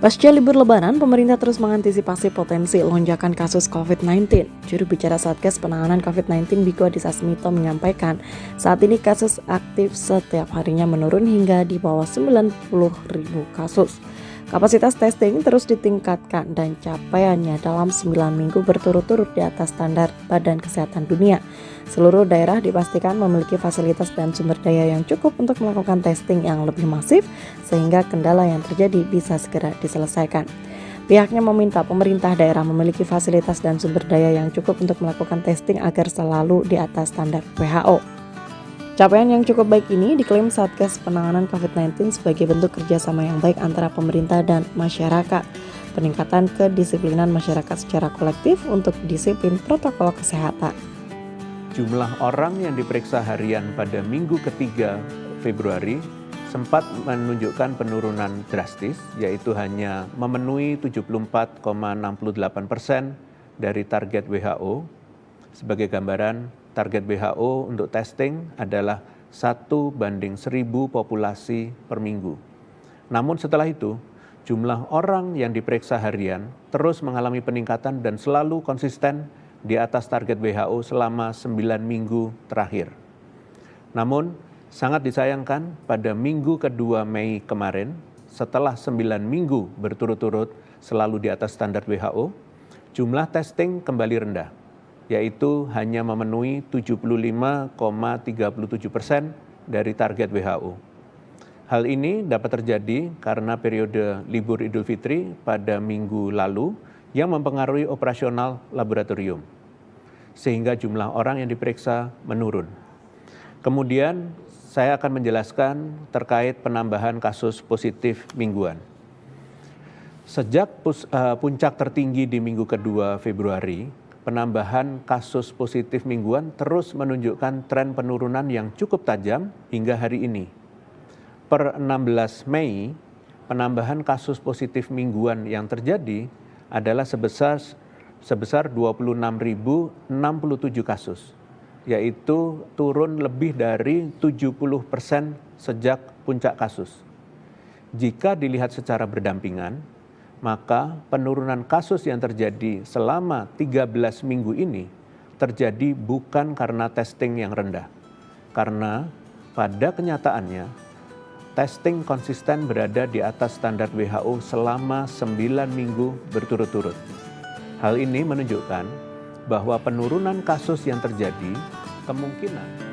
Pasca libur Lebaran, pemerintah terus mengantisipasi potensi lonjakan kasus COVID-19. Juru bicara Satgas Penanganan COVID-19 Wiku Adhisa Smito menyampaikan, saat ini kasus aktif setiap harinya menurun hingga di bawah 90.000 kasus. Kapasitas testing terus ditingkatkan dan capaiannya dalam 9 minggu berturut-turut di atas standar Badan Kesehatan Dunia. Seluruh daerah dipastikan memiliki fasilitas dan sumber daya yang cukup untuk melakukan testing yang lebih masif sehingga kendala yang terjadi bisa segera diselesaikan. Pihaknya meminta pemerintah daerah memiliki fasilitas dan sumber daya yang cukup untuk melakukan testing agar selalu di atas standar WHO. Capaian yang cukup baik ini diklaim Satgas Penanganan COVID-19 sebagai bentuk kerjasama yang baik antara pemerintah dan masyarakat. Peningkatan kedisiplinan masyarakat secara kolektif untuk disiplin protokol kesehatan. Jumlah orang yang diperiksa harian pada minggu ketiga Februari sempat menunjukkan penurunan drastis, yaitu hanya memenuhi 74,68% dari target WHO. Sebagai gambaran, target WHO untuk testing adalah 1:1000 populasi per minggu. Namun setelah itu, jumlah orang yang diperiksa harian terus mengalami peningkatan dan selalu konsisten di atas target WHO selama 9 minggu terakhir. Namun, sangat disayangkan pada minggu kedua Mei kemarin, setelah 9 minggu berturut-turut selalu di atas standar WHO, jumlah testing kembali rendah, yaitu hanya memenuhi 75,37% dari target WHO. Hal ini dapat terjadi karena periode libur Idul Fitri pada minggu lalu yang mempengaruhi operasional laboratorium, sehingga jumlah orang yang diperiksa menurun. Kemudian saya akan menjelaskan terkait penambahan kasus positif mingguan. Sejak puncak tertinggi di minggu kedua Februari, penambahan kasus positif mingguan terus menunjukkan tren penurunan yang cukup tajam hingga hari ini. Per 16 Mei, penambahan kasus positif mingguan yang terjadi adalah sebesar 26.067 kasus, yaitu turun lebih dari 70% sejak puncak kasus. Jika dilihat secara berdampingan, maka penurunan kasus yang terjadi selama 13 minggu ini terjadi bukan karena testing yang rendah, karena pada kenyataannya testing konsisten berada di atas standar WHO selama 9 minggu berturut-turut. Hal ini menunjukkan bahwa penurunan kasus yang terjadi kemungkinan